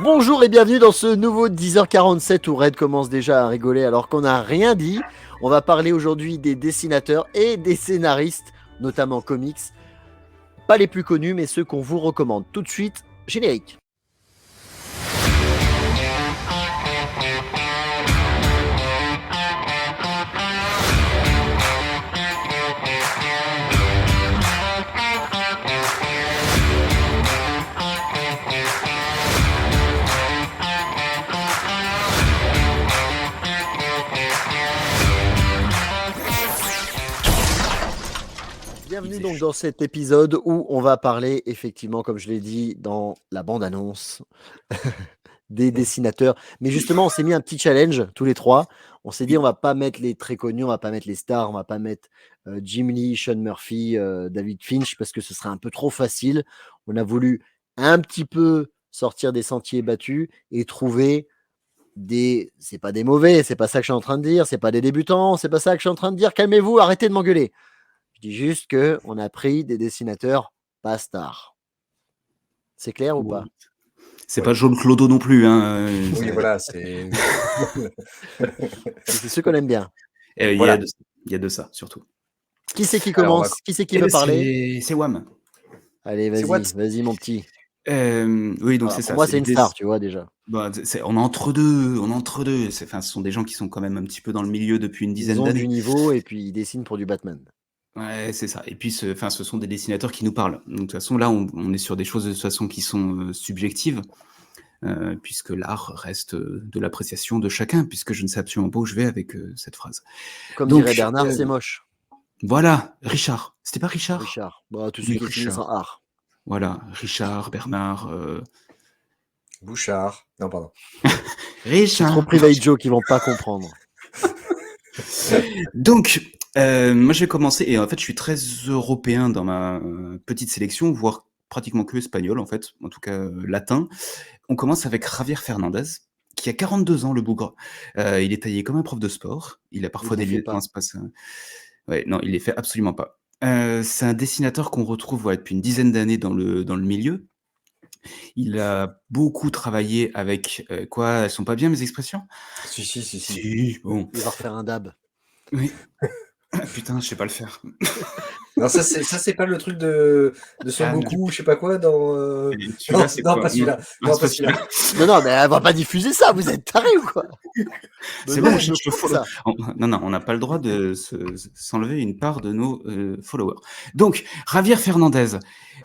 Bonjour et bienvenue dans ce nouveau 10h47 où Red commence déjà à rigoler alors qu'on n'a rien dit. On va parler aujourd'hui des dessinateurs et des scénaristes, notamment comics. Pas les plus connus, mais ceux qu'on vous recommande. Tout de suite, générique. Bienvenue donc dans cet épisode où on va parler effectivement, comme je l'ai dit dans la bande-annonce, des dessinateurs. Mais justement, on s'est mis un petit challenge tous les trois. On s'est dit, on va pas mettre les très connus, on va pas mettre les stars, on va pas mettre Jim Lee, Sean Murphy, David Finch, parce que ce serait un peu trop facile. On a voulu un petit peu sortir des sentiers battus et trouver c'est pas des mauvais, c'est pas ça que je suis en train de dire, c'est pas des débutants, c'est pas ça que je suis en train de dire. Calmez-vous, arrêtez de m'engueuler. Je dis juste que on a pris des dessinateurs pas stars. C'est clair ou pas? C'est pas Jaune Clodo non plus. Hein. Oui, voilà, c'est. C'est ceux qu'on aime bien. Il Voilà. y a de ça, surtout. Qui c'est qui Alors, commence? Qui c'est qui veut parler? C'est Wham. Allez, C'est what? vas-y, mon petit. Oui, donc Alors, c'est pour ça. moi, c'est une star, tu vois, déjà. Bah, on est entre deux. Ce sont des gens qui sont quand même un petit peu dans le milieu depuis une Ils dizaine ont du d'années. niveau et puis ils dessinent pour du Batman. Ouais, c'est ça. Et puis, ce sont des dessinateurs qui nous parlent. Donc, de toute façon, là, on est sur des choses de toute façon qui sont subjectives, puisque l'art reste de l'appréciation de chacun, puisque je ne sais absolument pas où je vais avec cette phrase. Comme Donc, dirait Bernard, c'est moche. Voilà, Richard. C'était pas Richard? Richard. Bon, tous Oui, ceux qui finissent en Richard. art. Voilà, Richard, Bernard, Bouchard. Non, pardon. C'est Richard. trop private joke, ils vont pas comprendre. Donc, moi je vais commencer, et en fait je suis très européen dans ma petite sélection, voire pratiquement que espagnol en fait, en tout cas latin. On commence avec Javier Fernandez, qui a 42 ans, le bougre. Il est taillé comme un prof de sport. Il a parfois Il les des fait lunettes pas. dans l'espace. Ouais, non, il les fait absolument pas. C'est un dessinateur qu'on retrouve depuis une dizaine d'années dans le milieu. Il a beaucoup travaillé avec quoi? Elles sont pas bien mes expressions? Si. Si, bon. Il va refaire un dab. Oui. Putain, je sais pas le faire. Non, ça, c'est pas le truc de Son Ah, Goku, je sais pas quoi, dans. et celui-là, c'est Non, quoi? pas celui-là. Non, Non, c'est pas pas celui-là. celui-là. Non, mais elle va pas diffuser ça, vous êtes tarés ou quoi? C'est bon, on cherche le follow. Non, on n'a pas le droit de s'enlever une part de nos followers. Donc, Javier Fernandez,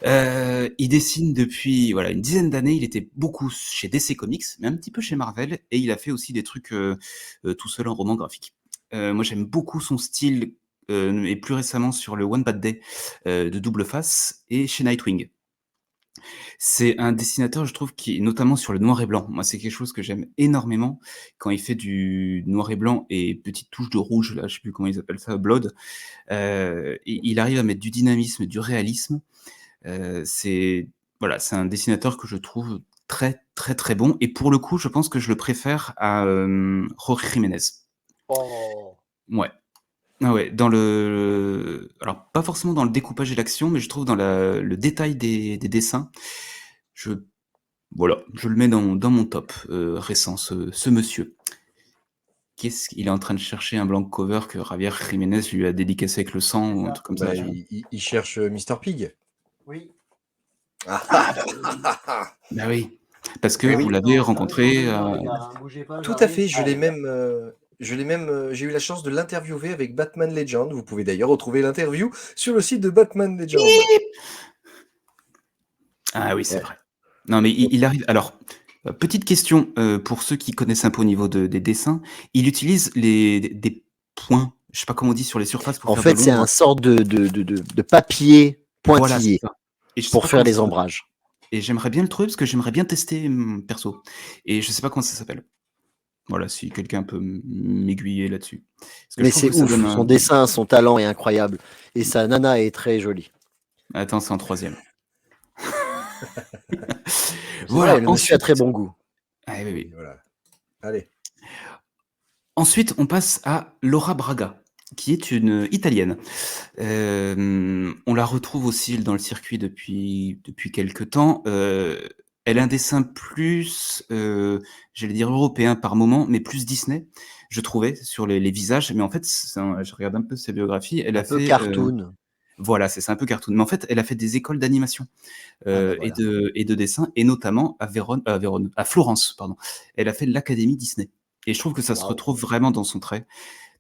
il dessine depuis voilà une dizaine d'années. Il était beaucoup chez DC Comics, mais un petit peu chez Marvel, et il a fait aussi des trucs tout seul en roman graphique. Moi, j'aime beaucoup son style, et plus récemment sur le One Bad Day de Double Face et chez Nightwing. C'est un dessinateur, je trouve, qui notamment sur le noir et blanc. Moi, c'est quelque chose que j'aime énormément quand il fait du noir et blanc et petite touche de rouge, là, je sais plus comment ils appellent ça, blood. Il arrive à mettre du dynamisme, du réalisme. C'est c'est un dessinateur que je trouve très, très, très bon. Et pour le coup, je pense que je le préfère à Jorge Jiménez. Oh. Ouais. Ah ouais, alors pas forcément dans le découpage et l'action, mais je trouve dans le détail des dessins. Je le mets dans mon top récent, ce monsieur. Qu'est-ce qu'il est en train de chercher un blank cover que Javier Jiménez lui a dédicacé avec le sang ou un truc comme ça. Bah, il cherche Mr. Pig. Oui. Bah oui, parce que vous l'avez rencontré. Tout à fait, je l'ai même. J'ai eu la chance de l'interviewer avec Batman Legend. Vous pouvez d'ailleurs retrouver l'interview sur le site de Batman Legend. Ah oui, c'est vrai. Non, mais il arrive. Alors, petite question pour ceux qui connaissent un peu au niveau des dessins. Il utilise des points, je sais pas comment on dit, sur les surfaces pour En faire fait, de c'est l'ombre. un sort de papier Voilà, pointillé c'est ça. Et je sais pour pas faire comment les ça s'appelle. ombrages. Et j'aimerais bien le trouver parce que j'aimerais bien tester perso. Et je sais pas comment ça s'appelle. Voilà, si quelqu'un peut m'aiguiller là-dessus. Parce que Mais je trouve c'est que ça ouf, donne son dessin, son talent est incroyable. Et sa nana est très jolie. Attends, c'est en troisième. Voilà, le monsieur a très bon goût. Ah, oui. Voilà. Allez. Ensuite, on passe à Laura Braga, qui est une Italienne. On la retrouve aussi dans le circuit depuis quelques temps. Elle a un dessin plus, j'allais dire européen par moment, mais plus Disney, je trouvais, sur les visages. Mais en fait, je regarde un peu sa biographie. Elle a Un peu fait, cartoon. voilà, c'est ça, un peu cartoon. Mais en fait, elle a fait des écoles d'animation Ah bah et voilà. de dessin, et notamment à Florence, pardon. Elle a fait l'Académie Disney. Et je trouve que ça se Waouh. retrouve vraiment dans son trait.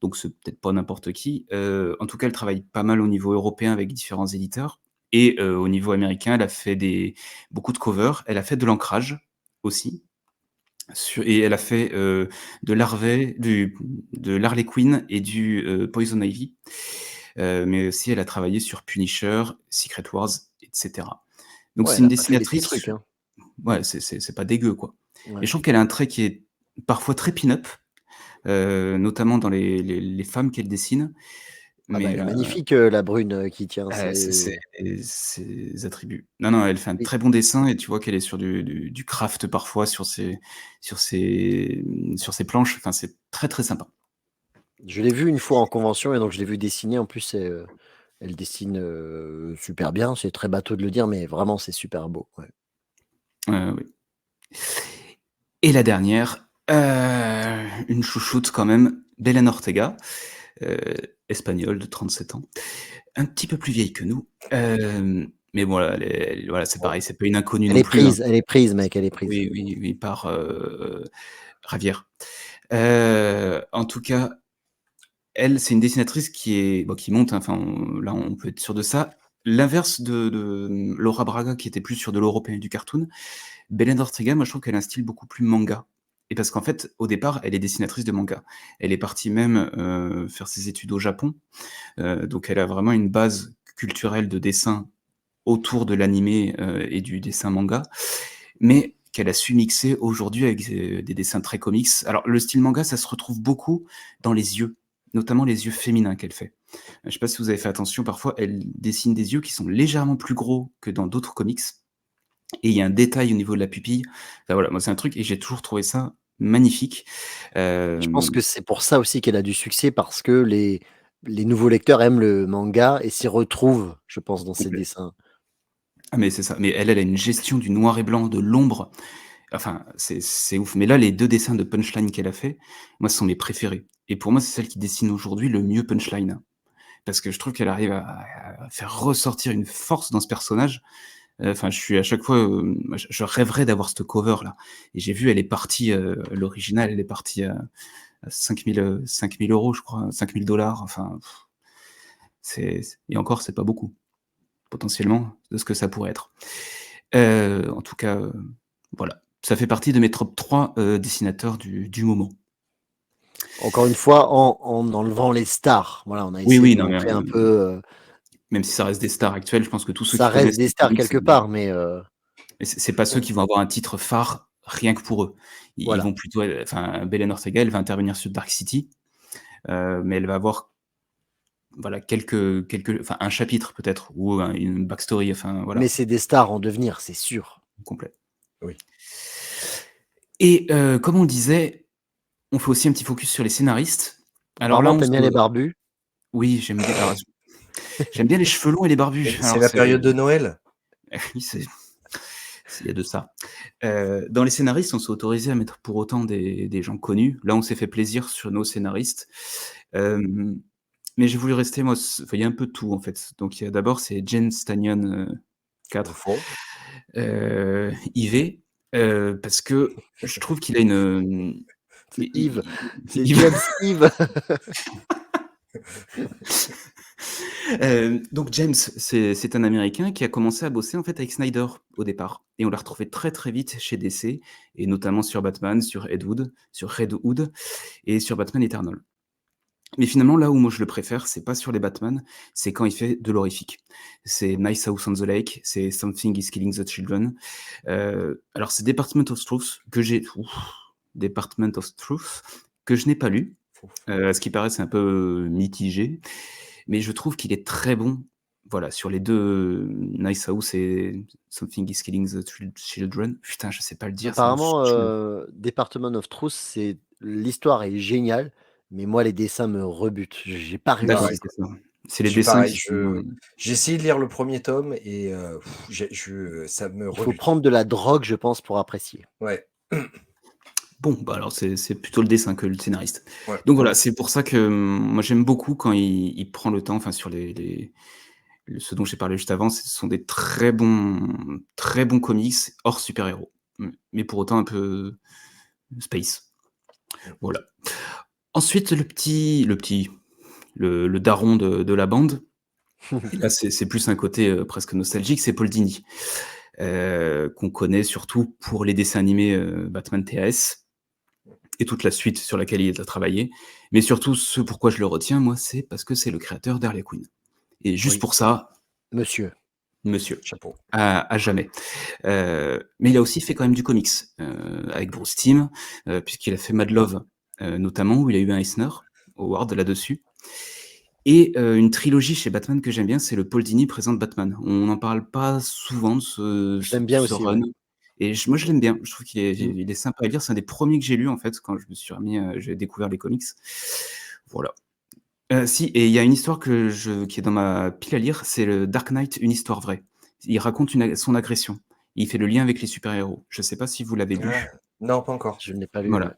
Donc c'est peut-être pas n'importe qui. En tout cas, elle travaille pas mal au niveau européen avec différents éditeurs, et au niveau américain, elle a fait beaucoup de covers. Elle a fait de l'ancrage aussi, et elle a fait de l'Harley Quinn et du Poison Ivy. Mais aussi, elle a travaillé sur Punisher, Secret Wars, etc. Donc Ouais, c'est elle une a pas fait des petits dessinatrice, trucs, hein. ouais, c'est pas dégueu, quoi. Et Ouais. je trouve qu'elle a un trait qui est parfois très pin-up, notamment dans les femmes qu'elle dessine. Ah bah, Mais elle est magnifique, la brune, qui tient, c'est c'est ses attributs. Non, non, elle fait un oui. très bon dessin, et tu vois qu'elle est sur du craft parfois sur ses planches. Enfin, c'est très, très sympa. Je l'ai vue une fois en convention et donc je l'ai vue dessiner. En plus, elle dessine, super bien. C'est très bateau de le dire, mais vraiment, c'est super beau, ouais. Oui. Et la dernière, une chouchoute quand même, Belén Ortega, heu, espagnole de 37 ans, un petit peu plus vieille que nous, mais bon, voilà, c'est pareil, c'est pas une inconnue non plus, hein. Elle est prise mec, elle est prise. Oui, oui, oui, par, Javier. En tout cas, elle, c'est une dessinatrice qui est bon, qui monte, hein, enfin, là, on peut être sûr de ça. L'inverse de Laura Braga, qui était plus sur de l'européen et du cartoon. Belén Ortega, moi, je trouve qu'elle a un style beaucoup plus manga, et parce qu'en fait, au départ, elle est dessinatrice de manga. Elle est partie même, faire ses études au Japon, donc elle a vraiment une base culturelle de dessin autour de l'animé, et du dessin manga, mais qu'elle a su mixer aujourd'hui avec des dessins très comics. Alors le style manga, ça se retrouve beaucoup dans les yeux, notamment les yeux féminins qu'elle fait. Je sais pas si vous avez fait attention, parfois elle dessine des yeux qui sont légèrement plus gros que dans d'autres comics, et il y a un détail au niveau de la pupille. Enfin voilà, moi c'est un truc, et j'ai toujours trouvé ça magnifique. Je pense Hem, que c'est pour ça aussi qu'elle a du succès parce que les nouveaux lecteurs aiment le manga et s'y retrouvent, je pense, dans ses complet. dessins. Ah mais c'est ça, mais elle a une gestion du noir et blanc, de l'ombre. Enfin, c'est ouf. Mais là, les 2 dessins de Punchline qu'elle a fait, moi, ce sont mes préférés, et pour moi, c'est celle qui dessine aujourd'hui le mieux Punchline. Parce que je trouve qu'elle arrive à faire ressortir une force dans ce personnage. Enfin, je suis à chaque fois, je rêverais d'avoir cette cover là, et j'ai vu, elle est partie, l'original, elle est partie à 5 000, 5 000 € je crois, 5 000 $. Enfin, et encore, c'est pas beaucoup, potentiellement, de ce que ça pourrait être. En tout cas, voilà. Ça fait partie de mes top 3 dessinateurs du moment. Encore une fois, en enlevant les stars. Voilà, on a Oui, essayé oui, de non, mais montrer un peu, même si ça reste des stars actuelles, je pense que tous ceux ça qui reste connaissent des les stars comics, quelque part, mais et c'est pas ceux on qui vont avoir un titre phare rien que pour eux. Ils voilà. vont plutôt, enfin, Belén Ortega, elle va intervenir sur Dark City, mais elle va avoir, voilà, enfin, un chapitre peut-être, ou une backstory, enfin, Mais voilà, c'est des stars en devenir, c'est sûr. complet. Oui. Et comme on le disait, on fait aussi un petit focus sur les scénaristes. Alors là, Apparemment, tu aimes bien les barbus. oui, j'aime bien les cheveux longs et les barbus. C'est Alors la période de Noël? oui, il y a de ça. Dans les scénaristes, on s'est autorisé à mettre pour autant des gens connus. Là, on s'est fait plaisir sur nos scénaristes. Hem, mais j'ai voulu rester, moi, enfin, il y a un peu de tout, en fait. Donc il y a d'abord, c'est James Tynion, Au 4, fond. IV, parce que je trouve qu'il a C'est Yves, i c'est James Yves. Donc James, c'est un Américain qui a commencé à bosser, en fait, avec Snyder au départ, et on l'a retrouvé très, très vite chez DC, et notamment sur Batman, sur Red Hood et sur Batman Eternal. Mais finalement, là où moi je le préfère, c'est pas sur les Batman, c'est quand il fait de l'horrifique. C'est Nice House on the Lake, c'est Something is Killing the Children. Alors c'est Department of Truth, que je n'ai pas lu. À ce qui paraît, c'est un peu mitigé, mais je trouve qu'il est très bon, voilà, sur les 2, Nice House et Something is Killing the Children. Putain, je sais pas le dire, ça me Apparemment, saoule. Department of Truth, l'histoire est géniale, mais moi les dessins me rebutent. J'ai pas D'accord, réussi, Pareil. c'est quoi. ça. C'est Je les suis dessins pareil, qui sont. j'ai essayé de lire le premier tome et ça me Il faut rebute. prendre de la drogue, je pense, pour apprécier. Ouais. Bon, bah alors c'est plutôt le dessin que le scénariste. Ouais. Donc voilà, c'est pour ça que moi j'aime beaucoup quand il prend le temps, enfin sur ce dont j'ai parlé juste avant, ce sont des très bons comics hors super-héros. Mais pour autant un peu space. Voilà. Ensuite, le daron de la bande, et là c'est plus un côté presque nostalgique, c'est Paul Dini, qu'on connaît surtout pour les dessins animés Batman TAS et toute la suite sur laquelle il a travaillé. Mais surtout, ce pourquoi je le retiens, moi, c'est parce que c'est le créateur d'Harley Quinn. Et juste Oui, pour ça, monsieur. monsieur, Chapeau. à jamais. Mais il a aussi fait quand même du comics avec Bruce Timm, puisqu'il a fait Mad Love, notamment, où il a eu un Eisner Award là-dessus. Et une trilogie chez Batman que j'aime bien, c'est le Paul Dini présente Batman. On n'en parle pas souvent de Je l'aime bien ce aussi, run. ouais. Et moi, je l'aime bien. Je trouve Mmh. il est sympa à lire. C'est un des premiers que j'ai lu, en fait, quand je me suis remis, j'ai découvert les comics. Voilà. Si, et il y a une histoire qui est dans ma pile à lire, c'est le Dark Knight, une histoire vraie. Il raconte son agression. Il fait le lien avec les super-héros. Je sais pas si vous l'avez Ah, lu? non, pas encore. Je ne l'ai pas lu, ouais. Voilà.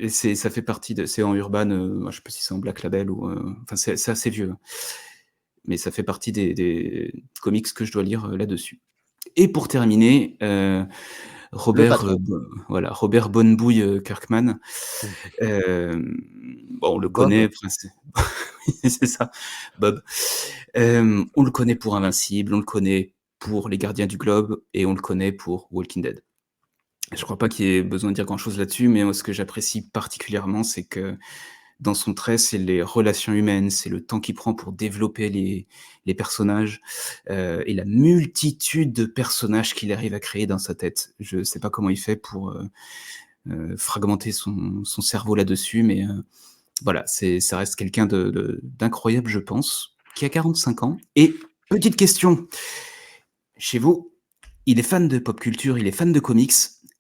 Et ça fait partie c'est en Urban, je sais pas si c'est en Black Label ou, enfin, c'est assez vieux, hein. Mais ça fait partie des comics que je dois lire, là-dessus. Et pour terminer, Le Robert, patron. Robert Bonnebouille, Kirkman. Bon, on le Bob? connaît, enfin, c'est ça, Bob. On le connaît pour Invincible, on le connaît pour Les Gardiens du Globe et on le connaît pour Walking Dead. Je crois pas qu'il y ait besoin de dire grand-chose là-dessus, mais moi, ce que j'apprécie particulièrement, c'est que dans son trait, c'est les relations humaines, c'est le temps qu'il prend pour développer les personnages, et la multitude de personnages qu'il arrive à créer dans sa tête. Je sais pas comment il fait pour, fragmenter son cerveau là-dessus, mais voilà, ça reste quelqu'un d'incroyable, je pense, qui a 45 ans. Et petite question, chez vous, il est fan de pop culture, il est fan de comics.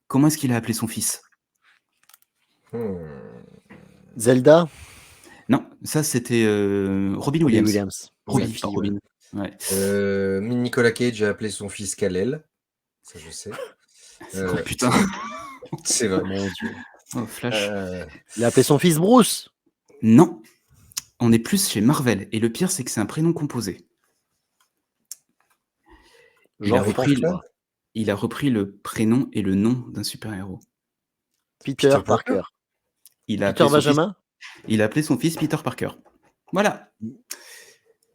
Comment est-ce qu'il a appelé son fils? Zelda? Non, ça c'était Robin Robbie Williams. Williams. Sa Robbie, pas fille, ouais. Robin. Ouais. Nicolas Cage a appelé son fils Kal-El. Ça, je sais. Oh putain. C'est vrai. Mon Dieu. Oh, Flash. Il a appelé son fils Bruce? Non, on est plus chez Marvel. Et le pire, c'est que c'est un prénom composé. Il a Jean-François? repris le prénom et le nom d'un super-héros. Peter Parker? Il a Peter appelé son fils, Benjamin? il a appelé son fils Peter Parker. Voilà.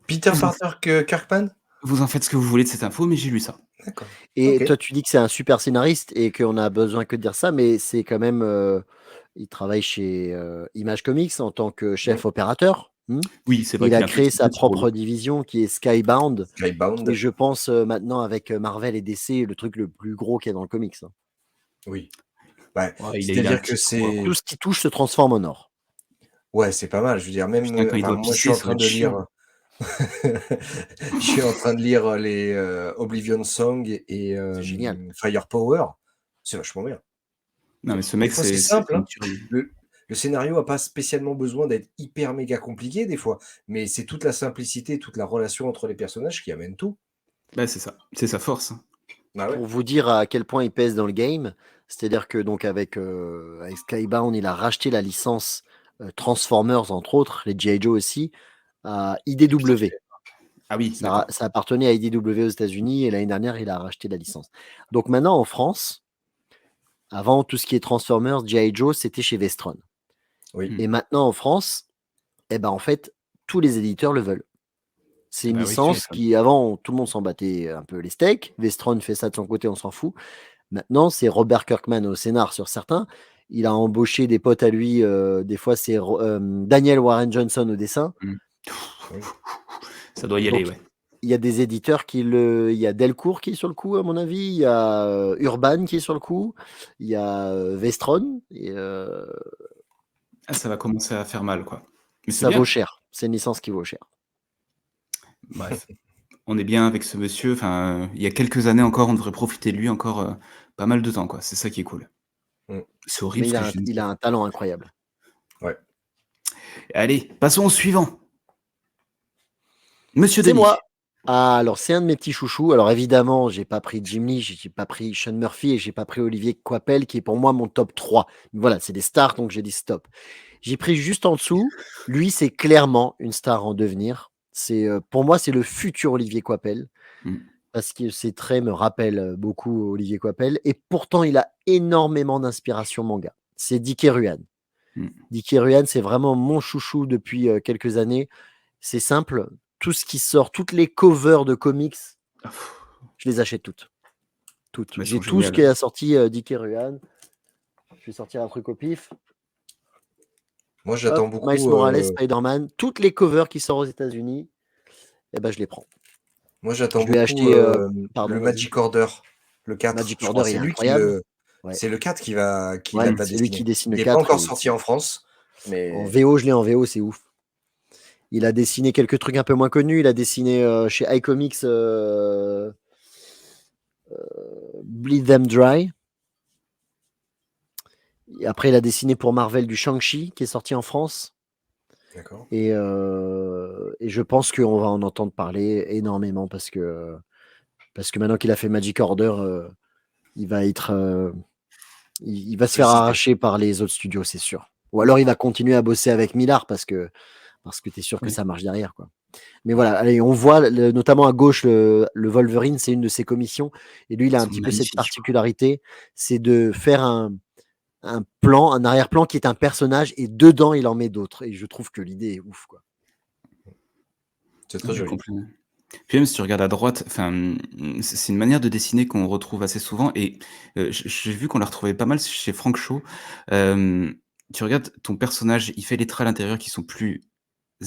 Peter Vous en, Parker Kirkman? vous en faites ce que vous voulez de cette info, mais j'ai lu ça. D'accord. Et Ok. toi, tu dis que c'est un super scénariste et qu'on a besoin que de dire ça, mais c'est quand même. Il travaille chez Image Comics en tant que chef opérateur. Oui, c'est Et vrai il qu'il a a un créé sa petit rôle. propre division qui est Skybound. Et Skybound. je pense maintenant avec Marvel et DC, le truc le plus gros qu'il y a dans le comics. Hein. Oui. Ouais. Ouais, il a un C'est-à-dire que petit trou, c'est. Tout ce qui touche se transforme en or. Ouais, c'est pas mal. Je veux dire, même. Putain, quand il Enfin, doit moi, je suis pisser, en ça va train être de lire. chiant. Je suis en train de lire les Oblivion Song et C'est génial. Firepower. C'est vachement bien. Non, mais ce Des mec, fois, c'est c'est simple. une Hein. tuerie. Le scénario n'a pas spécialement besoin d'être hyper méga compliqué des fois, mais c'est toute la simplicité, toute la relation entre les personnages qui amène tout. Bah, c'est ça. C'est sa force. Bah ouais. Pour vous dire à quel point il pèse dans le game, c'est-à-dire que donc avec Skybound, il a racheté la licence Transformers, entre autres, les G.I. Joe aussi, à IDW. Ah oui, d'accord. Ça appartenait à IDW aux États-Unis et l'année dernière, il a racheté la licence. Donc maintenant, en France, avant tout ce qui est Transformers, G.I. Joe, c'était chez Vestron. Oui. Et maintenant, en France, eh ben, en fait, tous les éditeurs le veulent. C'est une Bah oui, tu licence m'étonnes. qui, avant, tout le monde s'en battait un peu les steaks. Vestron fait ça de son côté, on s'en fout. Maintenant, c'est Robert Kirkman au scénar sur certains. Il a embauché des potes à lui. Des fois, c'est Daniel Warren Johnson au dessin. Mm. Oui. Ça doit y aller, Donc, ouais. il y a des éditeurs il y a Delcourt qui est sur le coup, à mon avis. Il y a Urban qui est sur le coup. Il y a Vestron. Et, Ah, ça va commencer à faire mal, quoi. Mais c'est ça vaut bien. cher. C'est une licence qui vaut cher. Bref, on est bien avec ce monsieur. Enfin, il y a quelques années encore, on devrait profiter de lui encore pas mal de temps, quoi. C'est ça qui est cool. Mm. C'est horrible Mais ce que je viens de il dire. a un talent incroyable. Ouais. Allez, passons au suivant. Monsieur C'est Denis. moi. Ah, alors c'est un de mes petits chouchous. Alors évidemment, j'ai pas pris Jim Lee, j'ai pas pris Sean Murphy et j'ai pas pris Olivier Coipel, qui est pour moi mon top 3. Voilà, c'est des stars, donc j'ai dit stop. J'ai pris juste en dessous. Lui, c'est clairement une star en devenir. Pour moi, c'est le futur Olivier Coipel, Mm. parce que ses traits me rappellent beaucoup Olivier Coipel. Et pourtant, il a énormément d'inspiration manga. C'est Dicky Ruan. Mm. Dicky Ruan, c'est vraiment mon chouchou depuis quelques années. C'est simple, tout ce qui sort, toutes les covers de comics, Ah, pff, je les achète toutes. Toutes. bah, elles J'ai sont tout ce géniales. qui a sorti Dicky Ruan. Je vais sortir un truc au pif. Moi, j'attends Hop, Miles beaucoup. Morales, Spider-Man, toutes les covers qui sortent aux États-Unis, eh ben, je les prends. Moi, j'attends Je vais beaucoup acheter, le pardon, vas-y. Magic Order, le 4. Magic Je crois Order, que il est c'est lui qui incroyable. le. Ouais. C'est le 4 qui va Ouais, va c'est lui qui dessiner. dessine Il le n'est pas 4 encore et sorti en France, en mais VO, je l'ai en VO, c'est ouf. Il a dessiné quelques trucs un peu moins connus. Il a dessiné chez iComics Bleed Them Dry. Et après, il a dessiné pour Marvel du Shang-Chi, qui est sorti en France. d'accord. Et je pense qu'on va en entendre parler énormément parce que maintenant qu'il a fait Magic Order, il va être, il va se faire Sollicité. arracher par les autres studios, c'est sûr. Ou alors il va continuer à bosser avec Millard parce que tu es sûr que Oui. ça marche derrière, quoi. Mais voilà, allez, on voit notamment à gauche le Wolverine, c'est une de ses commissions. Et lui, il a Ils un sont petit peu cette magnifiques. particularité, c'est de faire un plan, un arrière-plan qui est un personnage et dedans, il en met d'autres. Et je trouve que l'idée est ouf, quoi. C'est très Oui, joli. complètement. Puis même si tu regardes à droite, enfin, c'est une manière de dessiner qu'on retrouve assez souvent et j'ai vu qu'on la retrouvait pas mal chez Frank Shaw. Tu regardes ton personnage, il fait les traits à l'intérieur qui sont plus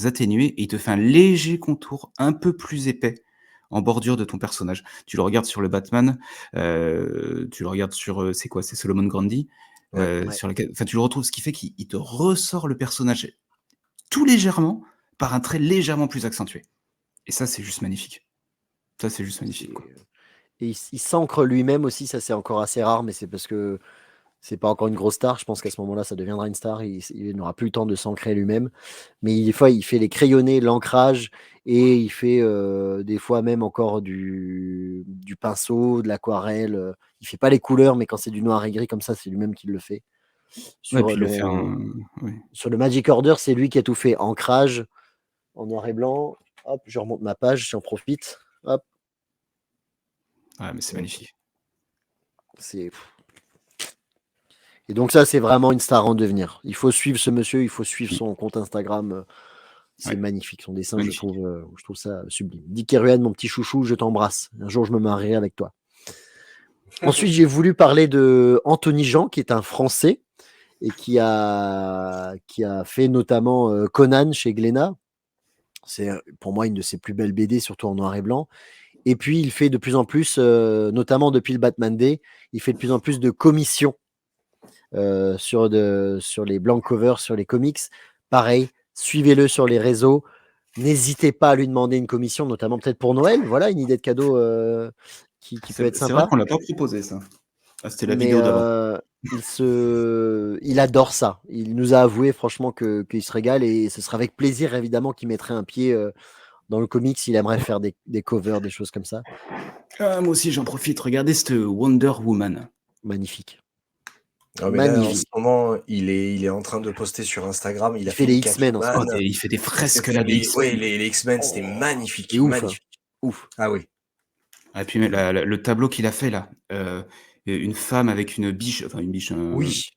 atténués et il te fait un léger contour un peu plus épais en bordure de ton personnage. Tu le regardes sur le Batman, tu le regardes sur, c'est quoi? C'est Solomon Grundy, Ouais. Ouais. sur lequel enfin tu le retrouves, ce qui fait qu'il te ressort le personnage tout légèrement par un trait légèrement plus accentué et ça, c'est juste magnifique. Ça, c'est juste magnifique, quoi. Et il s'ancre lui-même aussi, ça c'est encore assez rare, mais c'est parce que c'est pas encore une grosse star. Je pense qu'à ce moment-là, ça deviendra une star. Il n'aura plus le temps de s'ancrer lui-même. Mais des fois, il fait les crayonnés, l'ancrage, et il fait des fois même encore du pinceau, de l'aquarelle. Il fait pas les couleurs, mais quand c'est du noir et gris comme ça, c'est lui-même qui le fait. Ouais, Sur puis il le fait en oui. sur le Magic Order, c'est lui qui a tout fait. Ancrage en noir et blanc. Hop, je remonte ma page, j'en profite. Hop, Ouais, mais c'est magnifique. c'est. Et donc ça, c'est vraiment une star en devenir. Il faut suivre ce monsieur, il faut suivre son compte Instagram. C'est Ouais, magnifique, son dessin, je magnifique. trouve ça sublime. Dick Keruan, mon petit chouchou, je t'embrasse. Un jour, je me marierai avec toi. Ensuite, j'ai voulu parler de Anthony Jean, qui est un Français et qui a fait notamment Conan chez Glénat. C'est pour moi une de ses plus belles BD, surtout en noir et blanc. Et puis, il fait de plus en plus, notamment depuis le Batman Day, il fait de plus en plus de commissions sur les blank covers, sur les comics. Pareil, suivez-le sur les réseaux. N'hésitez pas à lui demander une commission, notamment peut-être pour Noël. Voilà, une idée de cadeau qui peut être C'est vrai sympa. qu'on l'a pas proposé ça. Ah, c'était la Mais vidéo d'avant. il adore ça. Il nous a avoué franchement qu'il se régale et ce sera avec plaisir évidemment qu'il mettrait un pied dans le comics. Il aimerait faire des covers, des choses comme ça. Ah, moi aussi, j'en profite. Regardez cette Wonder Woman. Magnifique. Ah, mais là, en ce Magnifique. moment, il est en train de poster sur Instagram. Il Il a fait fait les une X-Men en ce Oh, moment. Catwoman. il fait des Il a fresques fait là, des ouais, X-Men. les X-Men, c'était C'est magnifique. ouf. Magnifique. Ouf. Ah oui. Et puis mais le tableau qu'il a fait là, une femme avec une biche, enfin une biche, Oui.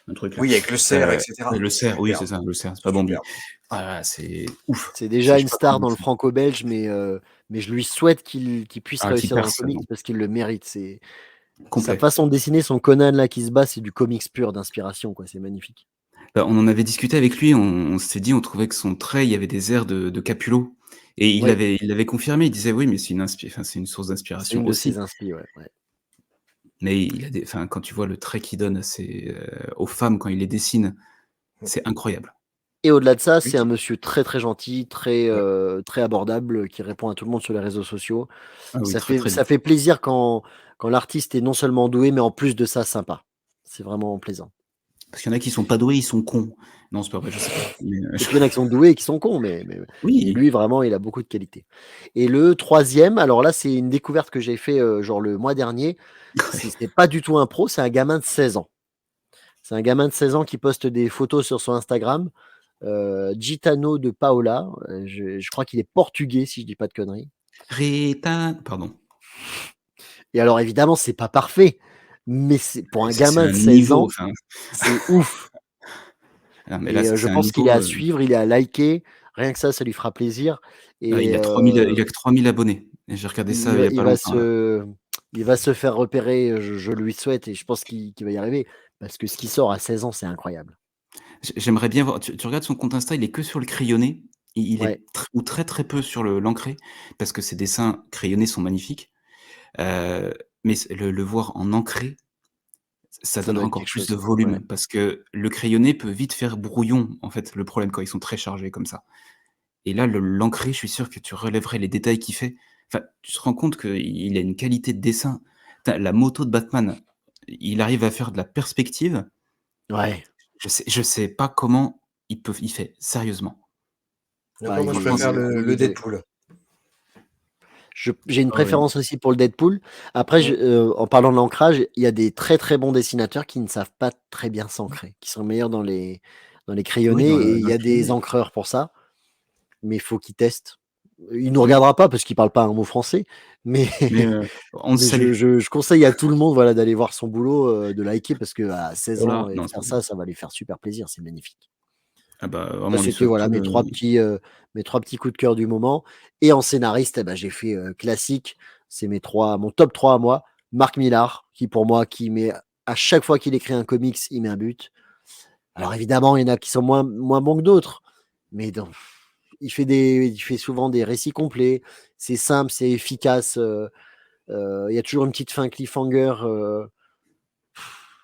un truc là. Oui, avec le cerf, etc. Le cerf, oui, c'est Superbe. ça, le cerf, c'est pas Bambi. Superbe. Ah, c'est ouf. C'est déjà Je une sais pas star comment dans le franco-belge, mais je lui souhaite qu'il puisse qui réussir dans le perce, comics non, parce qu'il le mérite. C'est sa complet. façon de dessiner, son Conan là qui se bat, c'est du comics pur d'inspiration, quoi. C'est magnifique. Bah, on en avait discuté avec lui, on s'était dit, on trouvait que son trait, il y avait des airs de Capullo et Oui, il l'avait confirmé. Il disait: «Oui, mais c'est une source c'est d'inspiration une de ses aussi». inspi, ouais. Mais il a des enfin, quand tu vois le trait qu'il donne à aux femmes quand il les dessine, c'est incroyable. Et au-delà de ça, Oui, c'est un monsieur très très gentil, très ouais. très abordable, qui répond à tout le monde sur les réseaux sociaux. Ah oui, Ça très, fait très ça doux. fait plaisir quand l'artiste est non seulement doué, mais en plus de ça sympa. C'est vraiment plaisant. Parce qu'il y en a qui sont pas doués, ils sont cons. Non, c'est pas vrai, je sais pas. Et puis il y en a qui sont doués et qui sont cons, mais Oui. lui, vraiment, il a beaucoup de qualité. Et le troisième, alors là, c'est une découverte que j'ai fait genre le mois dernier. C'est pas du tout un pro, c'est un gamin de 16 ans. C'est un gamin de 16 ans qui poste des photos sur son Instagram. Gitano de Paola. Je crois qu'il est portugais, si je dis pas de conneries. Rita, pardon. Et alors, évidemment, c'est pas parfait, mais pour un C'est gamin un de 16 niveau, ans, enfin. c'est ouf. Non, mais Et là, je c'est un pense qu'il est niveau. à suivre, il est à liker. Rien que ça lui fera plaisir. Il Et a 3000, il a que 3000 abonnés. Et j'ai regardé ça il y a pas longtemps. il va se faire repérer, je lui souhaite, et je pense qu'il va y arriver. Parce que ce qui sort à 16 ans, c'est incroyable. J'aimerais bien voir. Tu regardes son compte Insta, il est que sur le crayonné. Il Ouais. est ou très très peu sur l'ancré, parce que ses dessins crayonnés sont magnifiques. Mais le voir en ancré, ça Ça doit donnera être encore quelque plus de chose. volume, Ouais. parce que le crayonné peut vite faire brouillon, en fait, le problème, quand ils sont très chargés comme ça. Et là, l'ancré, je suis sûr que tu relèverais les détails qu'il fait. Enfin, tu te rends compte qu'il a une qualité de dessin. La moto de Batman, il arrive à faire de la perspective. Ouais. Je sais pas comment il fait, sérieusement. Moi, je franchement, préfère c'est le Deadpool. J'ai une Ah oui. préférence aussi pour le Deadpool. Après, en parlant de l'ancrage, il y a des très très bons dessinateurs qui ne savent pas très bien s'ancrer, qui sont meilleurs dans les crayonnés, Oui, et il dans y le a des crayonné. encreurs pour ça. Mais il faut qu'ils testent. Il nous regardera pas parce qu'il parle pas un mot français, mais Mais on le mais salue. je conseille à tout le monde, voilà, d'aller voir son boulot, de liker, parce qu'à 16 Voilà, ans et non, faire ça, ça va lui faire super plaisir, c'est magnifique. ah bah, Ça, vraiment, on lui c'était souhaite voilà tout mes le. 3 petits coups de cœur du moment. Et en scénariste, j'ai fait classique. C'est mon top 3 à moi. Marc Millar, qui pour moi, qui met à chaque fois qu'il écrit un comics, il met un but. Alors évidemment, il y en a qui sont moins bons que d'autres, mais il fait souvent des récits complets. C'est simple, c'est efficace. Il y a toujours une petite fin cliffhanger.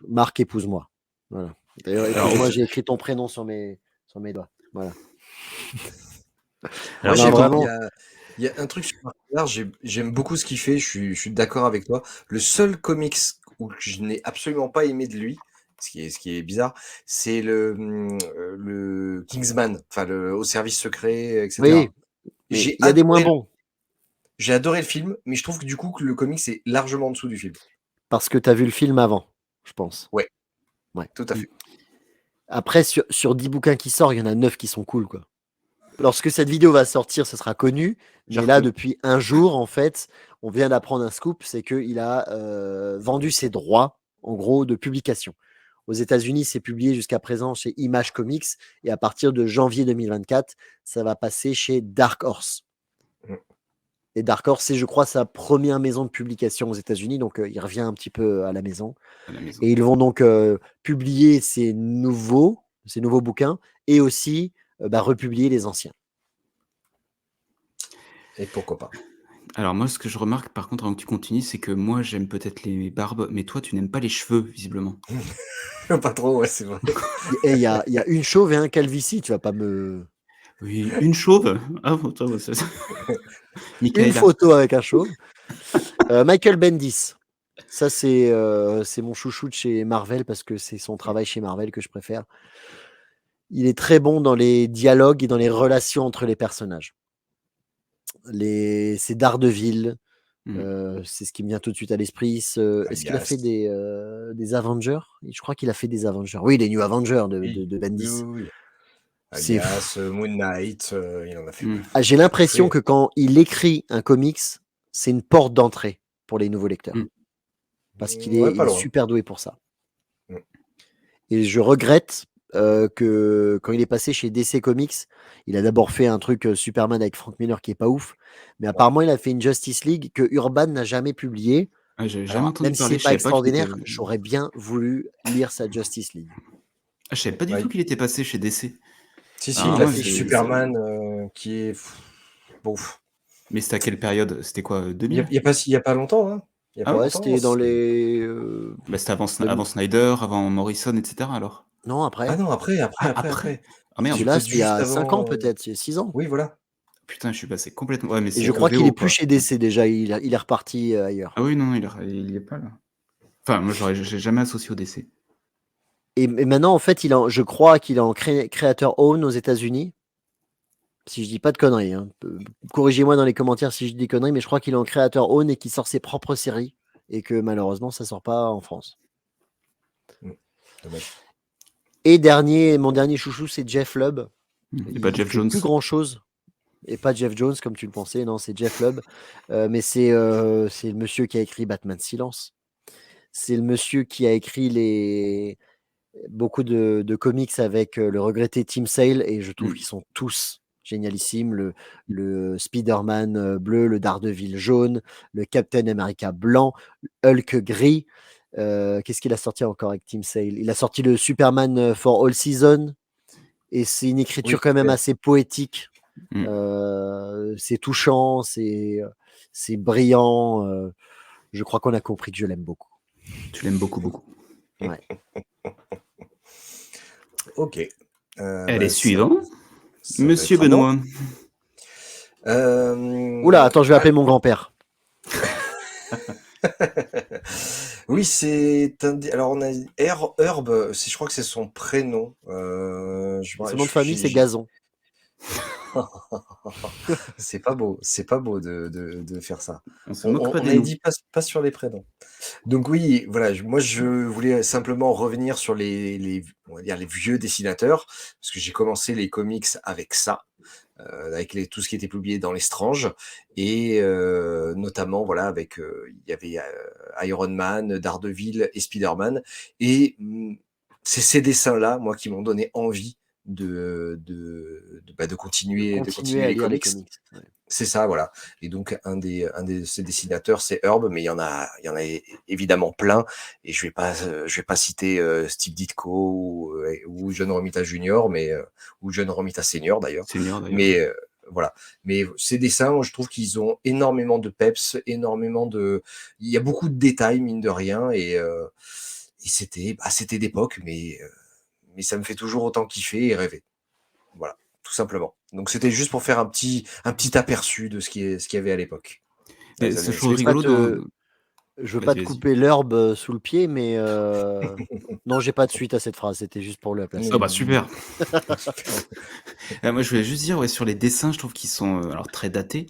Marc, épouse-moi. Voilà. D'ailleurs, Alors, épouse-moi, j'ai écrit ton prénom sur mes doigts. Voilà. Moi, Non, il vraiment. y a un truc sur Marc Millar, j'aime beaucoup ce qu'il fait, je suis d'accord avec toi. Le seul comics où je n'ai absolument pas aimé de lui, ce qui est bizarre, c'est le Kingsman, enfin Au service secret, etc. Oui, mais il y a des moins bons. J'ai adoré le film, mais je trouve que du coup que le comics est largement en dessous du film. Parce que tu as vu le film avant, je pense. Ouais, Ouais. tout à fait. Après, sur 10 bouquins qui sortent, il y en a 9 qui sont cool, quoi. Lorsque cette vidéo va sortir, ce sera connu. J'ai Mais là, retenu. depuis un jour, en fait, on vient d'apprendre un scoop, c'est qu'il a vendu ses droits, en gros, de publication. Aux États-Unis, c'est publié jusqu'à présent chez Image Comics, et à partir de janvier 2024, ça va passer chez Dark Horse. Mm. Et Dark Horse, c'est, je crois, sa première maison de publication aux États-Unis, donc il revient un petit peu à la maison. Et ils vont donc publier ces nouveaux bouquins, et aussi republier les anciens. Et pourquoi pas. Alors moi, ce que je remarque, par contre, avant que tu continues, c'est que moi, j'aime peut-être les barbes, mais toi, tu n'aimes pas les cheveux, visiblement. Pas trop, ouais, c'est vrai. Et il y a une chauve et un calvitie, tu vas pas me... Oui, une chauve. Ah, toi, Une Michaela. photo avec un chauve. Michael Bendis. Ça, c'est mon chouchou de chez Marvel, parce que c'est son travail chez Marvel que je préfère. Il est très bon dans les dialogues et dans les relations entre les personnages. C'est Daredevil. C'est ce qui me vient tout de suite à l'esprit. Est-ce qu'il a fait des Avengers? Je crois qu'il a fait des Avengers. Oui, les New Avengers de Bendis. Oui. C'est Alias, Moon Knight, il en a fait. J'ai l'impression que quand il écrit un comics, c'est une porte d'entrée pour les nouveaux lecteurs. Parce qu'il est super doué pour ça. Et je regrette que quand il est passé chez DC Comics, il a d'abord fait un truc Superman avec Frank Miller qui est pas ouf, mais apparemment il a fait une Justice League que Urban n'a jamais publié. Ah, j'ai jamais entendu Même si parler, c'est je pas savais pas qu'il était. extraordinaire, j'aurais bien voulu lire sa Justice League. Ah, je savais pas du tout qu'il était passé chez DC. Si, Alors, il a moi, fait Superman qui est... Bon. Mais c'était à quelle période? C'était quoi, 2000? Il y a pas longtemps, hein. C'était dans les... Bah, c'était avant Snyder, avant Morrison, etc. alors? Non, après. Ah non, après. Ah merde. Celui-là, c'était il y a 5 ans peut-être, c'est 6 ans. Oui, voilà. Putain, je suis passé complètement. Ouais, mais Et je crois qu'il est plus chez DC déjà, il est reparti ailleurs. Ah oui, non, il est pas là. Enfin, moi, j'ai jamais associé au DC. Et maintenant, en fait, je crois qu'il est en créateur own aux États-Unis. Si je dis pas de conneries, hein. Corrigez-moi dans les commentaires si je dis des conneries, mais je crois qu'il est en créateur own et qu'il sort ses propres séries et que malheureusement, ça sort pas en France. Dommage. Et mon dernier chouchou, c'est Jeff Lubb. Et pas Jeff Jones. Plus grand chose. Et pas Jeff Jones comme tu le pensais, non, c'est Jeff Lubb. Mais c'est le monsieur qui a écrit Batman Silence. C'est le monsieur qui a écrit beaucoup de comics avec le regretté Tim Sale, et je trouve qu'ils sont tous génialissimes. Le Spider-Man bleu, le Daredevil jaune, le Captain America blanc, Hulk gris. Qu'est-ce qu'il a sorti encore avec Tim Sale? Il a sorti le Superman for All Season, et c'est une écriture quand même assez poétique. C'est touchant, c'est brillant. Je crois qu'on a compris que je l'aime beaucoup. Tu l'aimes beaucoup, beaucoup. Ouais. Ok. Allez, suivant. Monsieur Benoît. Oula, attends, je vais appeler mon grand-père. Oui, c'est alors on a Herb, je crois que c'est son prénom. Son nom de famille, c'est Gazon. C'est pas beau de faire ça. On se moque pas On des a noms. dit pas sur les prénoms. Donc oui, voilà, moi je voulais simplement revenir sur on va dire les vieux dessinateurs, parce que j'ai commencé les comics avec ça, avec tout ce qui était publié dans les Strange, et notamment voilà avec il y avait Iron Man, Daredevil et Spider-Man, et c'est ces dessins-là, moi, qui m'ont donné envie de continuer les comics. Ouais. C'est ça, voilà. Et donc un de ces dessinateurs, c'est Herb, mais il y en a évidemment plein. Et je vais pas citer Steve Ditko ou John Romita Jr., ou John Romita Senior d'ailleurs. Mais voilà. Mais ces dessins, moi, je trouve qu'ils ont énormément de peps, il y a beaucoup de détails mine de rien, et c'était d'époque, mais ça me fait toujours autant kiffer et rêver. Voilà, tout simplement. Donc c'était juste pour faire un petit aperçu de ce qu'il y avait à l'époque. C'est toujours rigolo. Je veux pas te couper l'herbe sous le pied, mais non, j'ai pas de suite à cette phrase. C'était juste pour le placer. Ah bah super. Moi, je voulais juste dire, sur les dessins, je trouve qu'ils sont alors très datés,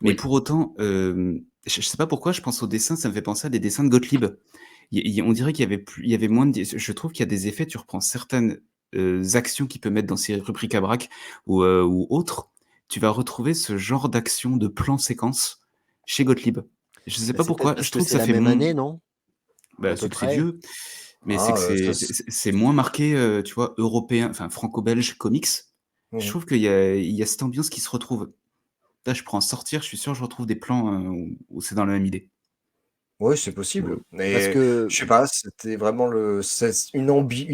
mais pour autant, je sais pas pourquoi, je pense aux dessins, ça me fait penser à des dessins de Gottlieb. On dirait qu'il y avait moins de. Je trouve qu'il y a des effets. Tu reprends certaines actions qu'il peut mettre dans ses rubriques à braque ou autres, tu vas retrouver ce genre d'action de plan séquence chez Gottlieb. Je sais pas pourquoi. Je trouve que ça la fait même année, non? C'est que c'est vieux, mais c'est que c'est moins marqué, tu vois, européen, enfin franco-belge comics. Je trouve qu'il y a cette ambiance qui se retrouve. Là, je prends Sortir, je suis sûr que je retrouve des plans où c'est dans la même idée. Oui, c'est possible. Mais Parce que je sais pas, c'était vraiment une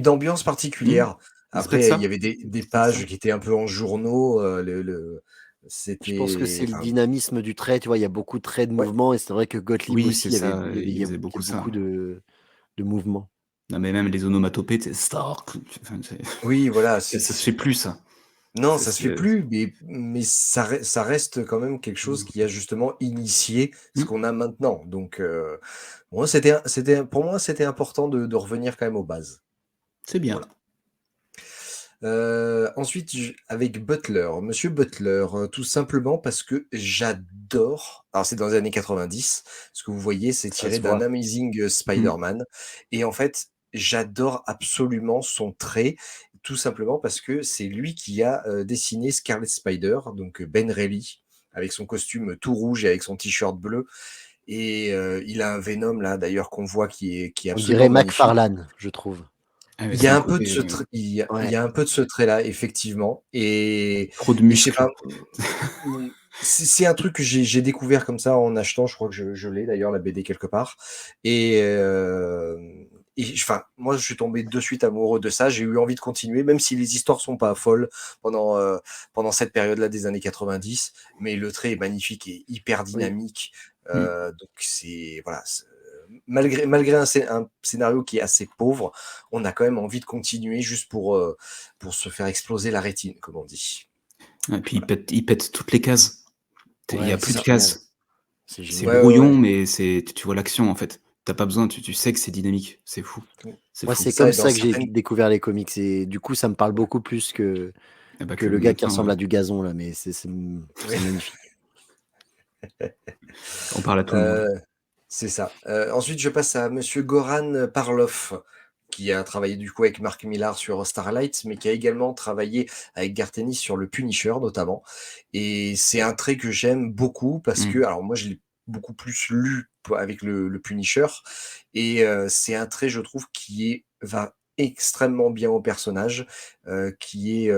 ambiance particulière. Après, il y avait des pages qui étaient un peu en journaux. Je pense que c'est le dynamisme du trait. Tu vois, il y a beaucoup de traits de mouvement, et c'est vrai que Gottlieb aussi, il y avait beaucoup de mouvements. Non, mais même les onomatopées, c'est Stark. Oui, voilà. Ça se fait plus, ça. Non, ça se fait plus, mais ça reste quand même quelque chose qui a justement initié ce qu'on a maintenant. Donc, pour moi, c'était important de revenir quand même aux bases. C'est bien. Voilà. Ensuite, avec Butler, Monsieur Butler, tout simplement parce que j'adore. Alors, c'est dans les années 90. Ce que vous voyez, c'est tiré d'un Amazing Spider-Man. Et en fait, j'adore absolument son trait, tout simplement parce que c'est lui qui a dessiné Scarlet Spider, donc Ben Reilly, avec son costume tout rouge et avec son t-shirt bleu. Et il a un Venom là, d'ailleurs, qu'on voit qui est absolument. On dirait McFarlane, je trouve. Il y a un peu de ce il y a un peu de ce trait-là, effectivement. Et trop de muscles. Je sais pas. C'est un truc que j'ai découvert comme ça en achetant. Je crois que je l'ai d'ailleurs, la BD, quelque part. Et enfin, moi, je suis tombé de suite amoureux de ça. J'ai eu envie de continuer, même si les histoires sont pas folles pendant cette période-là des années 90. Mais le trait est magnifique et hyper dynamique. Donc c'est voilà. Malgré un scénario qui est assez pauvre, on a quand même envie de continuer juste pour se faire exploser la rétine, comme on dit. Et puis il pète toutes les cases. Il n'y a plus de cases. C'est brouillon, mais tu vois l'action en fait. T'as pas besoin, tu sais que c'est dynamique, c'est fou. C'est Moi, fou. c'est Ça comme et dans ça que j'ai certaines découvert les comics et du coup, ça me parle beaucoup plus que Ah bah, que que le gars qui maintenant, ressemble à du gazon là, mais c'est oui, magnifique. on parle à tout le monde. c'est ça. Ensuite, je passe à monsieur Goran Parlov, qui a travaillé du coup avec Mark Millar sur Starlight, mais qui a également travaillé avec Garth Ennis sur le Punisher notamment. Et c'est un trait que j'aime beaucoup parce que, Mmh. alors moi je l'ai beaucoup plus lu avec le Punisher, et c'est un trait, je trouve, va extrêmement bien au personnage, qui est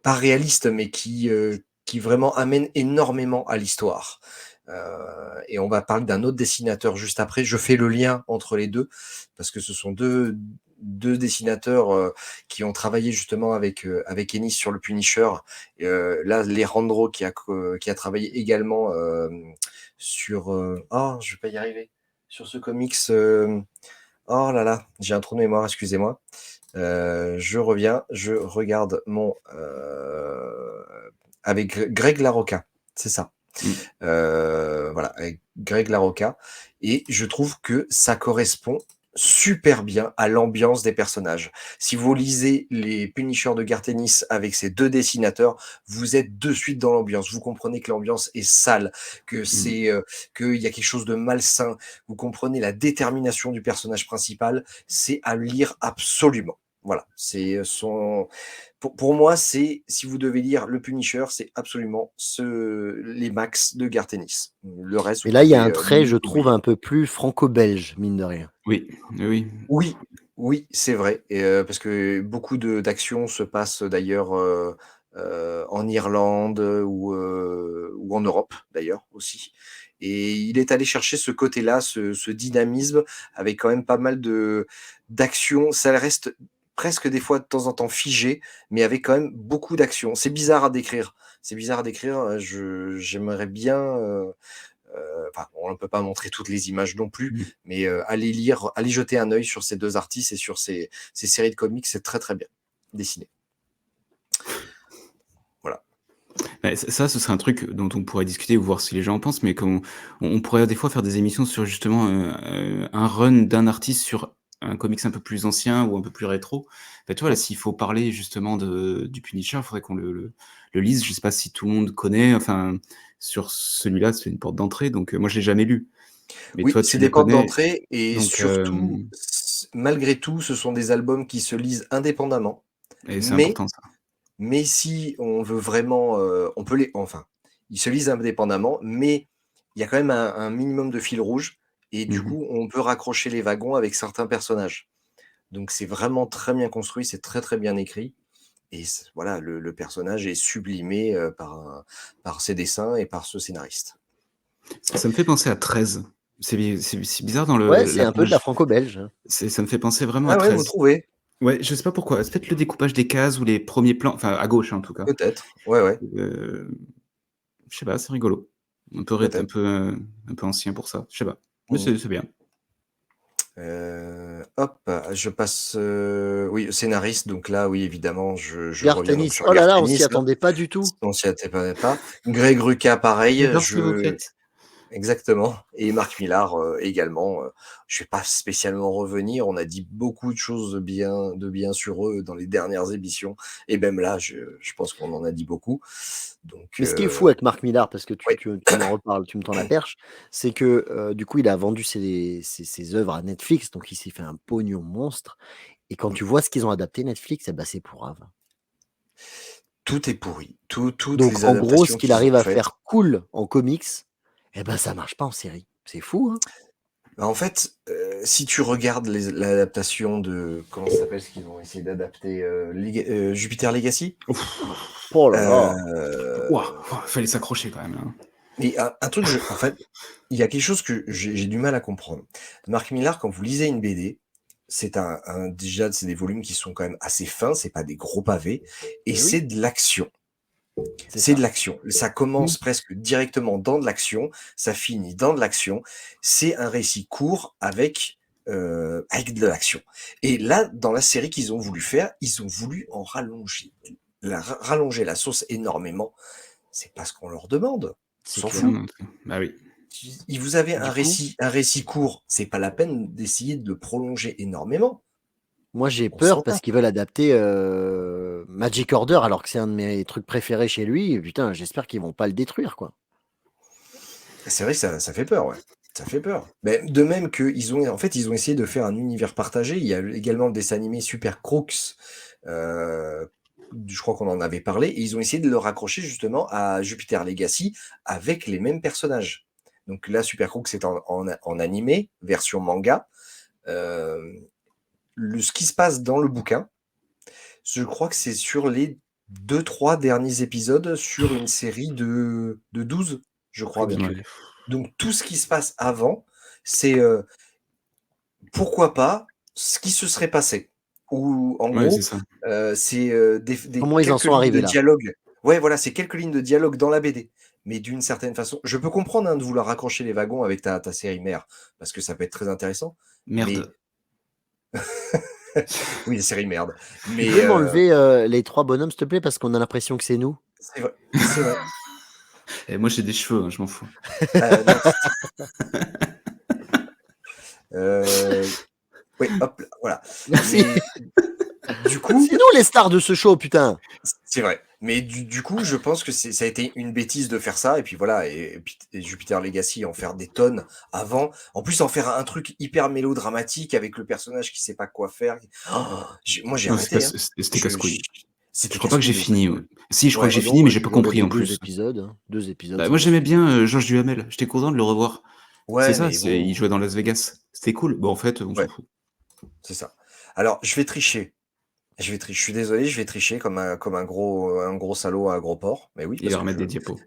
pas réaliste, mais qui vraiment amène énormément à l'histoire. Et on va parler d'un autre dessinateur juste après. Je fais le lien entre les deux parce que ce sont deux dessinateurs qui ont travaillé justement avec Ennis sur le Punisher. Là, Alejandro qui a travaillé également sur je vais pas y arriver, sur ce comics. Oh là là, j'ai un trou de mémoire, excusez-moi. Je reviens, je regarde avec Greg Larocca, c'est ça. Mmh. Voilà, avec Greg Larocca, et je trouve que ça correspond super bien à l'ambiance des personnages. Si vous lisez les Punisher de Garth Ennis avec ces deux dessinateurs, vous êtes de suite dans l'ambiance. Vous comprenez que l'ambiance est sale, que Mmh. qu'il y a quelque chose de malsain. Vous comprenez la détermination du personnage principal. C'est à lire absolument. Voilà, c'est son. Pour moi, c'est, si vous devez lire le Punisher, c'est absolument les Max de Garth Ennis. Le reste, Mais vous là, il y a pouvez un trait, je limite trouve, oublier. un peu plus franco-belge, mine de rien. Oui, oui, oui. Oui, oui, c'est vrai, et parce que beaucoup d'actions se passent d'ailleurs en Irlande ou en Europe d'ailleurs aussi. Et il est allé chercher ce côté-là, ce dynamisme, avec quand même pas mal d'actions. Ça reste presque des fois de temps en temps figé, mais avec quand même beaucoup d'actions. C'est bizarre à décrire. C'est bizarre à décrire. J'aimerais bien. Enfin, on ne peut pas montrer toutes les images non plus, Mmh. mais allez lire, allez jeter un œil sur ces deux artistes et sur ces séries de comics, c'est très très bien dessiné. Voilà. Bah, ça, ce serait un truc dont on pourrait discuter ou voir si les gens en pensent, mais on pourrait des fois faire des émissions sur justement, un run d'un artiste sur un comics un peu plus ancien ou un peu plus rétro. Bah, tu vois, là, Mmh. s'il faut parler justement du Punisher, il faudrait qu'on le lise. Je sais pas si tout le monde connaît, enfin, sur celui-là, c'est une porte d'entrée, donc moi, je l'ai jamais lu. Mais Oui, toi, c'est tu le des portes connais, d'entrée, et donc surtout, malgré tout, ce sont des albums qui se lisent indépendamment, et c'est mais important ça. si on veut vraiment, on peut enfin, ils se lisent indépendamment, mais il y a quand même un minimum de fil rouge, et du Mmh. coup, on peut raccrocher les wagons avec certains personnages. Donc c'est vraiment très bien construit, c'est très, très bien écrit, et voilà, le personnage est sublimé par ses dessins et par ce scénariste. Ça me fait penser à 13. C'est bizarre dans Ouais, c'est la un peu de la page. franco-belge, hein. Ça me fait penser vraiment à Ah ouais, vous 13. trouvez? Ouais, je sais pas pourquoi. C'est peut-être le découpage des cases ou les premiers plans, enfin à gauche, hein, en tout cas. Peut-être, ouais, ouais, Heu, je sais pas, c'est rigolo. peut-être. Un peu ancien pour ça, je sais pas. Mais Mmh. c'est bien. Hop, je passe, oui, scénariste, donc là, oui, évidemment, je Garth reviens donc Ennis, sur oh là Garth là, on s'y Ennis, là. attendait pas du tout. On s'y attendait pas. Greg Rucka, pareil, J'adore ces moquettes. exactement, et Mark Millar, également. Je vais pas spécialement revenir, on a dit beaucoup de choses de bien sur eux dans les dernières émissions, et même là, je pense qu'on en a dit beaucoup. Donc Mais ce qui est fou avec Mark Millar, parce que oui, tu m'en reparles, tu me tends la perche, c'est que du coup, il a vendu ses œuvres à Netflix, donc il s'est fait un pognon monstre. Et quand tu vois ce qu'ils ont adapté Netflix, eh ben, c'est pourrave. tout est pourri. Toutes Donc les en gros, ce adaptations qu'il qu'ils ont arrive à faites. faire cool en comics, eh ben, ça marche pas en série. C'est fou, hein? Bah, en fait, si tu regardes l'adaptation de, comment ça s'appelle, ce qu'ils vont essayer d'adapter, Jupiter Legacy? Oh là là! Waouh, Heu, fallait s'accrocher quand même là, hein. mais un truc, en fait, il y a quelque chose que j'ai du mal à comprendre. Mark Millar, quand vous lisez une BD, c'est déjà, c'est des volumes qui sont quand même assez fins, c'est pas des gros pavés, et Eh oui, c'est de l'action. c'est C'est de ça. l'action. Ça Oui. commence presque directement dans de l'action, ça finit dans de l'action. C'est un récit court avec de l'action. Et là, dans la série qu'ils ont voulu faire, ils ont voulu en rallonger la sauce énormément. C'est pas ce qu'on leur demande. On C'est s'en Non, clair. fout. non, bah oui. vous avez Du coup, un récit court, c'est pas la peine d'essayer de le prolonger énormément. moi j'ai On peur s'en va. parce qu'ils veulent adapter Magic Order alors que c'est un de mes trucs préférés chez lui. Et putain, j'espère qu'ils vont pas le détruire, quoi. C'est vrai que ça fait peur, ouais. Ça fait peur. Mais de même qu'ils ont, en fait, ils ont essayé de faire un univers partagé. Il y a également le dessin animé Super Crooks. euh, je crois qu'on en avait parlé. Et ils ont essayé de le raccrocher justement à Jupiter Legacy avec les mêmes personnages. Donc là, Super Crooks c'est en animé, version manga. Euh, ce qui se passe dans le bouquin, je crois que c'est sur les 2-3 derniers épisodes sur une série de 12, je crois bien. Ridicule. Ouais. Donc tout ce qui se passe avant, c'est pourquoi pas ce qui se serait passé. Ou en Ouais, c'est gros, ça. c'est Comment ils en quelques sont lignes de arrivés là? dialogue. Ouais, voilà, c'est quelques lignes de dialogue dans la BD. Mais d'une certaine façon, je peux comprendre de vouloir raccrocher les wagons avec ta série mère, parce que ça peut être très intéressant. Mais Merde. oui, les séries merde. Tu Mais peux m'enlever les 3 bonhommes, s'il te plaît, parce qu'on a l'impression que c'est nous. c'est vrai, c'est vrai. Et moi, j'ai des cheveux, hein, je m'en fous. Non, oui, hop, voilà. Merci. Mais du coup, C'est nous les stars de ce show, putain. c'est vrai. Mais du coup, je pense que ça a été une bêtise de faire ça. Et puis voilà, et Jupiter Legacy en faire des tonnes avant. En plus, en faire un truc hyper mélodramatique avec le personnage qui sait pas quoi faire. Moi, j'ai Non, arrêté. Hein. c'était casse-couille. Je C'était crois pas que j'ai casse-couille. fini. Ouais. Si, je crois que Ouais. j'ai Ah fini, non, mais ils j'ai pas lui ont compris donné en 2 plus. épisodes. Hein. 2 épisodes, Bah, c'est moi, pas j'aimais suffisant. bien Georges Duhamel. J'étais content de le revoir. C'est Ouais, ça, mais bon. il jouait dans Las Vegas. C'était cool. Bon, en fait, on s'en Ouais, fout. c'est ça. Alors, je vais tricher. Je suis désolé, je vais tricher comme un gros salaud à un gros porc. Mais oui, Il parce va que remettre des diapos. Il va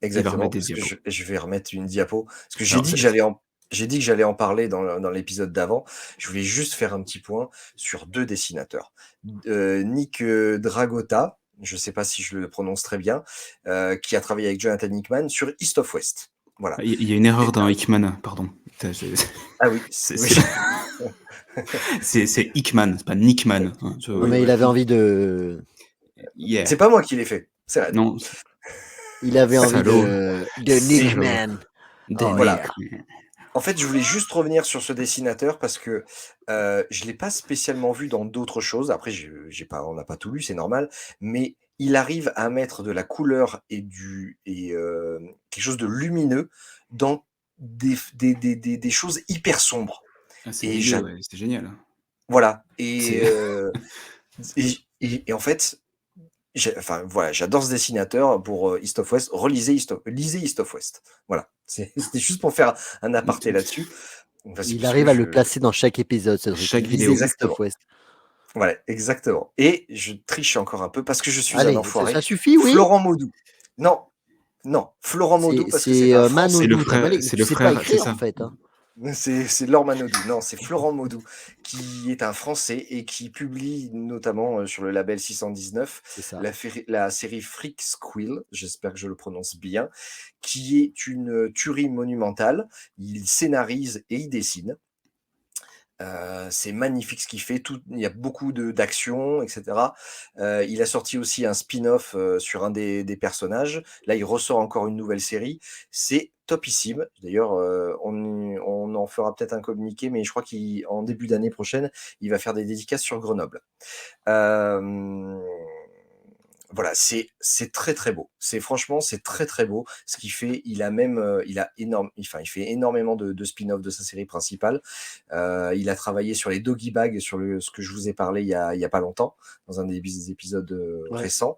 exactement, remettre des parce que diapos. je vais remettre une diapo. Parce que Alors, j'ai dit que j'allais en parler dans l'épisode d'avant. Je voulais juste faire un petit point sur 2 dessinateurs. Nick Dragota, je sais pas si je le prononce très bien, qui a travaillé avec Jonathan Hickman sur East of West. Voilà. il y a une erreur Et dans Hickman, pardon. Putain, ah oui, C'est oui. c'est Hickman, c'est pas Nickman. Hein. Non, Oui, mais il ouais. avait envie de. Yeah. C'est pas moi qui l'ai fait, c'est Red. Non, Il avait envie salaud. de Et Nickman. Oh voilà. yeah. En fait, je voulais juste revenir sur ce dessinateur parce que je l'ai pas spécialement vu dans d'autres choses. Après, j'ai pas, on n'a pas tout lu, c'est normal. Mais il arrive à mettre de la couleur et quelque chose de lumineux dans des choses hyper sombres. Ah, c'est Et dégueu, ouais, c'était génial. voilà. C'est Et en fait, enfin voilà, j'adore ce dessinateur pour East of West. Lisez East of West. Voilà. C'était juste pour faire un aparté là-dessus. Parce Il parce que arrive à le placer dans chaque épisode, ce truc. chaque Lisez vidéo. East of exactement. West. Voilà, exactement. Et je triche encore un peu parce que je suis un Allez, enfoiré. ça suffit, oui. Florent Maudou. Non, non, Florent Maudou parce que c'est C'est un Français. C'est le Manodou. frère, Mais c'est tu le sais pas frère, c'est écrire en ça. fait. Hein. C'est Laure Manodou. Non, c'est Florent Maudou qui est un Français et qui publie notamment sur le label 619 C'est ça. la série Freak Squill, j'espère que je le prononce bien, qui est une tuerie monumentale. Il scénarise et il dessine. C'est magnifique ce qu'il fait. Il y a beaucoup d'action, etc. Il a sorti aussi un spin-off sur un des personnages. Là, il ressort encore une nouvelle série. C'est topissime. D'ailleurs, on en fera peut-être un communiqué, mais je crois qu'en début d'année prochaine, il va faire des dédicaces sur Grenoble. Voilà, c'est très très beau. Franchement, c'est très très beau ce qu'il fait. Il il fait énormément de spin-off de sa série principale. Il a travaillé sur les Doggy Bags, sur ce que je vous ai parlé il y a pas longtemps, dans un des épisodes Ouais. récents.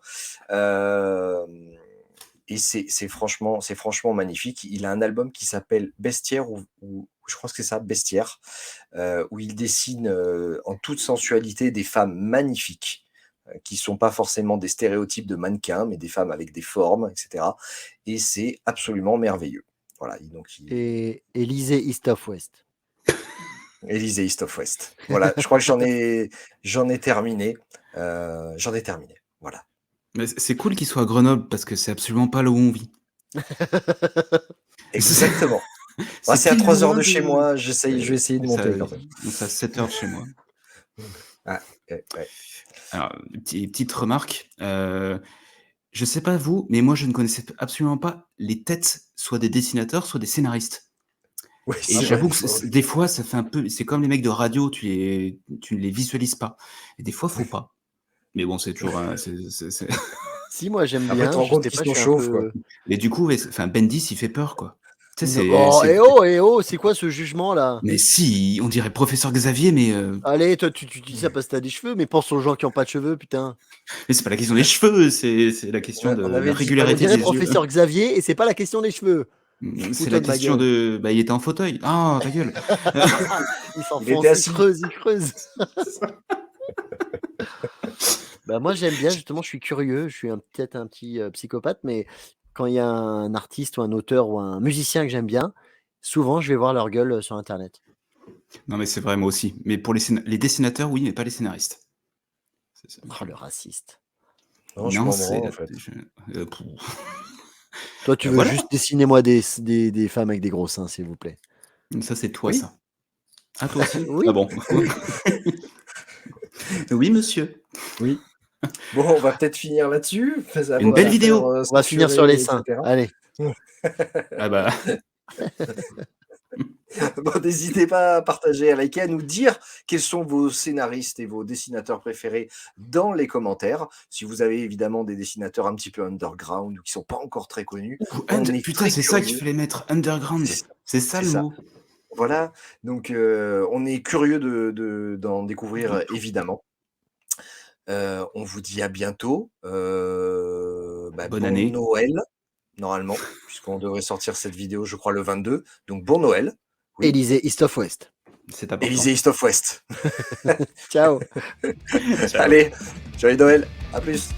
Et c'est franchement magnifique. Il a un album qui s'appelle Bestiaire, ou je crois que c'est ça, Bestiaire, où il dessine en toute sensualité des femmes magnifiques qui sont pas forcément des stéréotypes de mannequins, mais des femmes avec des formes, etc. Et c'est absolument merveilleux. Voilà. Et lisez East of West. Élysée East of West. Voilà. Je crois que j'en ai terminé. Voilà. Mais c'est cool qu'il soit à Grenoble parce que c'est absolument pas là où on vit. Exactement. C'est à pile 3 heures loin de chez moi. Je vais essayer de monter quand même. C'est à 7 heures de chez moi. Ah, ouais. Alors, petite remarque. Je sais pas vous, mais moi je ne connaissais absolument pas les têtes soit des dessinateurs, soit des scénaristes. Oui, Et c'est j'avoue vrai. que des fois, ça fait un peu. C'est comme les mecs de radio, tu ne les visualises pas. Et des fois, faut pas. Mais bon, c'est toujours. Si, moi j'aime Après, tu te bien, rends je compte sais qu'ils pas, je sont suis un chauves, quoi. peu. Mais du coup, enfin, Bendis, il fait peur, quoi. Tu sais, Oh, eh oh, c'est quoi ce jugement là? Mais si, on dirait professeur Xavier, mais Allez, toi tu dis ça parce que t'as des cheveux, mais pense aux gens qui ont pas de cheveux, putain. c'est pas la question des cheveux, c'est la question de On la avait dit On régularité dirait des yeux. professeur Xavier et c'est pas la question des cheveux. C'est la Fous-toi de ma question gueule. de. Bah, il était en fauteuil. Ah, ta gueule. Il Il s'enfonce, était il assis. creuse. Bah moi j'aime bien, justement, je suis curieux, je suis peut-être un petit psychopathe, mais quand il y a un artiste ou un auteur ou un musicien que j'aime bien, souvent je vais voir leur gueule sur internet. Non, mais c'est vrai, moi aussi. Mais pour les dessinateurs, oui, mais pas les scénaristes. C'est ça. Oh, le raciste. Non, je Non, m'en c'est. branle, en fait. Toi, tu veux Voilà. juste dessiner moi des femmes avec des gros seins, s'il vous plaît. Ça, c'est toi, Oui. ça. Ah, toi aussi Oui. Ah bon. Oui, monsieur. Oui. Bon, on va peut-être finir là-dessus. Une belle vidéo. On va finir sur les seins. Etc. Allez. Ah bah. Bon, n'hésitez pas à partager, à liker, à nous dire quels sont vos scénaristes et vos dessinateurs préférés dans les commentaires. Si vous avez évidemment des dessinateurs un petit peu underground ou qui sont pas encore très connus, on est Putain, très c'est ça qu'il curieux. fallait mettre, underground. C'est ça C'est le ça. mot. Voilà, donc on est curieux d'en découvrir évidemment. On vous dit à bientôt. Bonne Bon année. Noël, normalement, puisqu'on devrait sortir cette vidéo, je crois, le 22. Donc bon Noël. Oui. Élysée, East of West. C'est important. Élysée East of West. Ciao. Ciao. Allez, joyeux Noël. À plus.